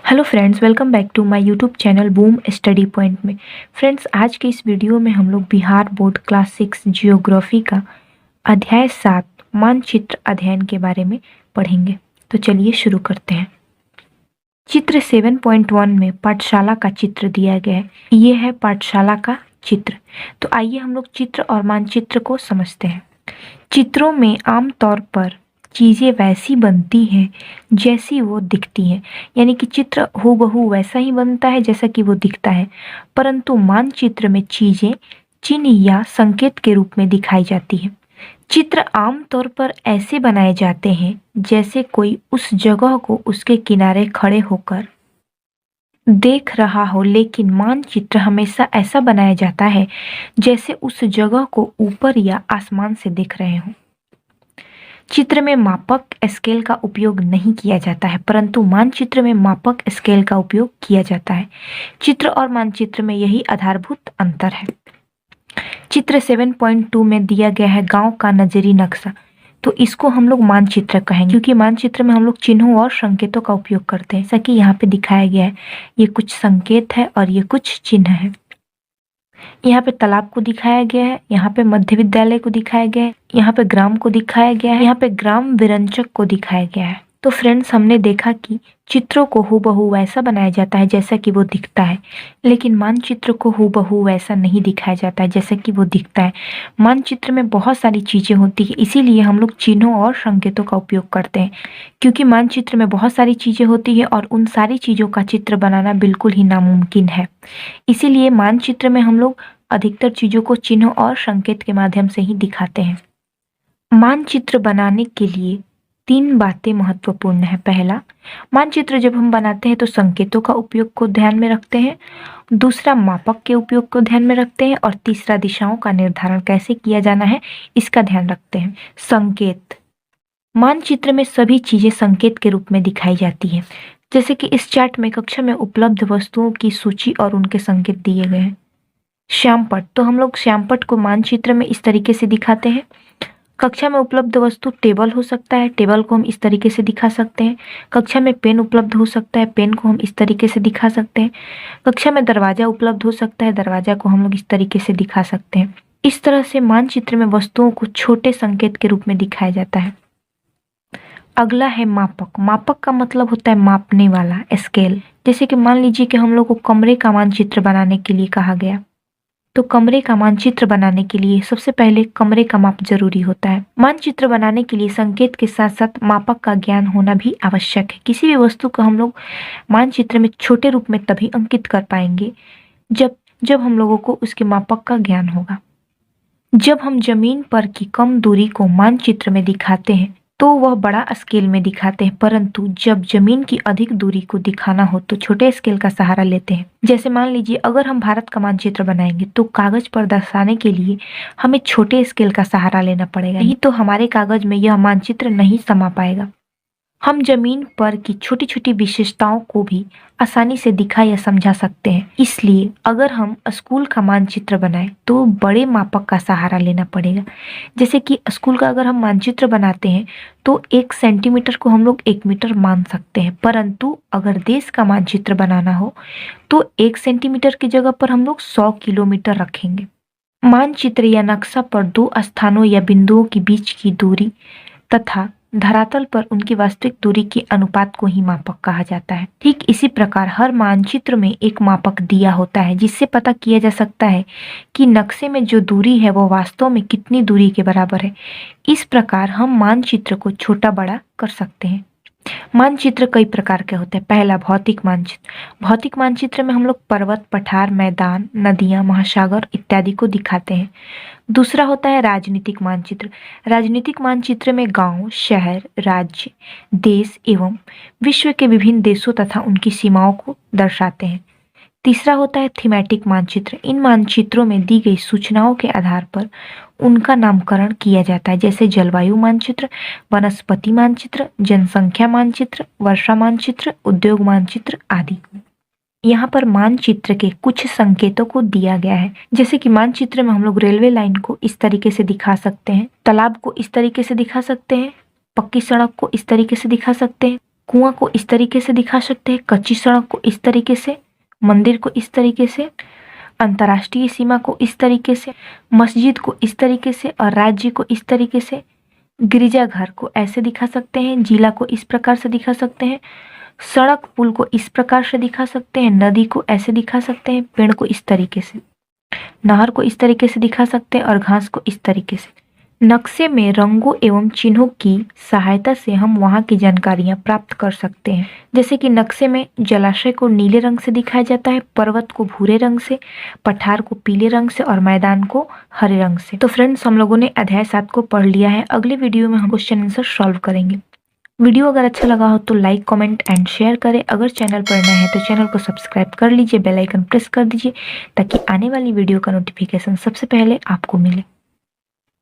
Hello friends, welcome back to my YouTube channel Boom Study Point में। Friends, आज के इस वीडियो में हम लोग बिहार बोर्ड क्लास 6 जियोग्राफी का अध्याय 7 मानचित्र अध्ययन के बारे में पढ़ेंगे। तो चलिए शुरू करते हैं। चित्र 7.1 में पाठशाला का चित्र दिया गया है। ये है पाठशाला का चित्र। तो आइए हम लोग चित्र और मानचित्र को समझते हैं। चित्रों में आमतौर पर चीज़ें वैसी बनती हैं जैसी वो दिखती हैं, यानी कि चित्र हूबहू वैसा ही बनता है जैसा कि वो दिखता है, परंतु मानचित्र में चीज़ें चिन्ह या संकेत के रूप में दिखाई जाती हैं। चित्र आमतौर पर ऐसे बनाए जाते हैं जैसे कोई उस जगह को उसके किनारे खड़े होकर देख रहा हो, लेकिन मानचित्र हमेशा ऐसा बनाया जाता है जैसे उस जगह को ऊपर या आसमान से देख रहे हों। चित्र में मापक स्केल का उपयोग नहीं किया जाता है, परंतु मानचित्र में मापक स्केल का उपयोग किया जाता है। चित्र और मानचित्र में यही आधारभूत अंतर है। चित्र 7.2 में दिया गया है गांव का नजरी नक्शा। तो इसको हम लोग मानचित्र कहेंगे, क्योंकि मानचित्र में हम लोग चिन्हों और संकेतों का उपयोग करते हैं, जैसा कि यहाँ पे दिखाया गया है। ये कुछ संकेत है और ये कुछ चिन्ह है। यहाँ पे तालाब को दिखाया गया है, यहाँ पे मध्य विद्यालय को दिखाया गया है, यहाँ पे ग्राम को दिखाया गया है, यहाँ पे ग्राम विरंचक को दिखाया गया है। तो फ्रेंड्स, हमने देखा कि चित्रों को हूबहू वैसा बनाया जाता है जैसा कि वो दिखता है, लेकिन मानचित्र को हूबहू वैसा नहीं दिखाया जाता है जैसा कि वो दिखता है। मानचित्र में बहुत सारी चीजें होती है, इसीलिए हम लोग चिन्हों और संकेतों का उपयोग करते हैं, क्योंकि मानचित्र में बहुत सारी चीजें होती है और उन सारी चीजों का चित्र बनाना बिल्कुल ही नामुमकिन है। इसीलिए मानचित्र में हम लोग अधिकतर चीजों को चिन्ह और संकेत के माध्यम से ही दिखाते हैं। मानचित्र बनाने के लिए 3 बातें महत्वपूर्ण है। पहला, मानचित्र जब हम बनाते हैं तो संकेतों का उपयोग को ध्यान में रखते हैं। दूसरा, मापक के उपयोग को ध्यान में रखते हैं। और तीसरा, दिशाओं का निर्धारण कैसे किया जाना है इसका ध्यान रखते हैं। संकेत, मानचित्र में सभी चीजें संकेत के रूप में दिखाई जाती है, जैसे कि इस चार्ट में कक्षा में उपलब्ध वस्तुओं की सूची और उनके संकेत दिए गए हैं। श्यामपट्ट, तो हम लोग श्यामपट्ट को मानचित्र में इस तरीके से दिखाते हैं। कक्षा में उपलब्ध वस्तु टेबल हो सकता है, टेबल को हम इस तरीके से दिखा सकते हैं। कक्षा में पेन उपलब्ध हो सकता है, पेन को हम इस तरीके से दिखा सकते हैं। कक्षा में दरवाजा उपलब्ध हो सकता है, दरवाजा को हम लोग इस तरीके से दिखा सकते हैं। इस तरह से मानचित्र में वस्तुओं को छोटे संकेत के रूप में दिखाया जाता है। अगला है मापक। मापक का मतलब होता है मापने वाला, स्केल। जैसे कि मान लीजिए कि हम लोग को कमरे का मानचित्र बनाने के लिए कहा गया, तो कमरे का मानचित्र बनाने के लिए सबसे पहले कमरे का माप जरूरी होता है। मानचित्र बनाने के लिए संकेत के साथ साथ मापक का ज्ञान होना भी आवश्यक है। किसी भी वस्तु को हम लोग मानचित्र में छोटे रूप में तभी अंकित कर पाएंगे जब हम लोगों को उसके मापक का ज्ञान होगा। जब हम जमीन पर की कम दूरी को मानचित्र में दिखाते हैं तो वह बड़ा स्केल में दिखाते हैं, परंतु जब जमीन की अधिक दूरी को दिखाना हो तो छोटे स्केल का सहारा लेते हैं। जैसे मान लीजिए, अगर हम भारत का मानचित्र बनाएंगे तो कागज पर दर्शाने के लिए हमें छोटे स्केल का सहारा लेना पड़ेगा, नहीं तो हमारे कागज में यह मानचित्र नहीं समा पाएगा। हम जमीन पर की छोटी छोटी विशेषताओं को भी आसानी से दिखा या समझा सकते हैं। इसलिए अगर हम स्कूल का मानचित्र बनाएं तो बड़े मापक का सहारा लेना पड़ेगा। जैसे कि स्कूल का अगर हम मानचित्र बनाते हैं तो 1 सेंटीमीटर को हम लोग 1 मीटर मान सकते हैं, परंतु अगर देश का मानचित्र बनाना हो तो 1 सेंटीमीटर की जगह पर हम लोग 100 किलोमीटर रखेंगे। मानचित्र या नक्शा पर 2 स्थानों या बिंदुओं के बीच की दूरी तथा धरातल पर उनकी वास्तविक दूरी के अनुपात को ही मापक कहा जाता है। ठीक इसी प्रकार हर मानचित्र में एक मापक दिया होता है, जिससे पता किया जा सकता है कि नक्शे में जो दूरी है वो वास्तव में कितनी दूरी के बराबर है। इस प्रकार हम मानचित्र को छोटा बड़ा कर सकते हैं। मानचित्र कई प्रकार के होते हैं। पहला, भौतिक मानचित्र। भौतिक मानचित्र में हम लोग पर्वत, पठार, मैदान, नदियां, महासागर इत्यादि को दिखाते हैं। दूसरा होता है राजनीतिक मानचित्र। राजनीतिक मानचित्र में गांव, शहर, राज्य, देश एवं विश्व के विभिन्न देशों तथा उनकी सीमाओं को दर्शाते हैं। तीसरा होता है थीमेटिक मानचित्र। इन मानचित्रों में दी गई सूचनाओं के आधार पर उनका नामकरण किया जाता है, जैसे जलवायु मानचित्र, वनस्पति मानचित्र, जनसंख्या मानचित्र, वर्षा मानचित्र, उद्योग मानचित्र आदि। यहाँ पर मानचित्र के कुछ संकेतों को दिया गया है, जैसे कि मानचित्र में हम लोग रेलवे लाइन को इस तरीके से दिखा सकते हैं, तालाब को इस तरीके से दिखा सकते हैं, पक्की सड़क को इस तरीके से दिखा सकते हैं, कुआं को इस तरीके से दिखा सकते हैं, कच्ची सड़क को इस तरीके से, मंदिर को इस तरीके से, अंतर्राष्ट्रीय सीमा को इस तरीके से, मस्जिद को इस तरीके से और राज्य को इस तरीके से, गिरजाघर को ऐसे दिखा सकते हैं, जिला को इस प्रकार से दिखा सकते हैं, सड़क पुल को इस प्रकार से दिखा सकते हैं, नदी को ऐसे दिखा सकते हैं, पेड़ को इस तरीके से, नहर को इस तरीके से दिखा सकते हैं और घास को इस तरीके से। नक्शे में रंगों एवं चिन्हों की सहायता से हम वहां की जानकारियां प्राप्त कर सकते हैं। जैसे कि नक्शे में जलाशय को नीले रंग से दिखाया जाता है, पर्वत को भूरे रंग से, पठार को पीले रंग से और मैदान को हरे रंग से। तो फ्रेंड्स, हम लोगों ने अध्याय 7 को पढ़ लिया है। अगले वीडियो में हम क्वेश्चन आंसर सॉल्व करेंगे। वीडियो अगर अच्छा लगा हो तो लाइक, कमेंट एंड शेयर करें। अगर चैनल पर नए हैं तो चैनल को सब्सक्राइब कर लीजिए, बेल आइकन प्रेस कर दीजिए ताकि आने वाली वीडियो का नोटिफिकेशन सबसे पहले आपको मिले।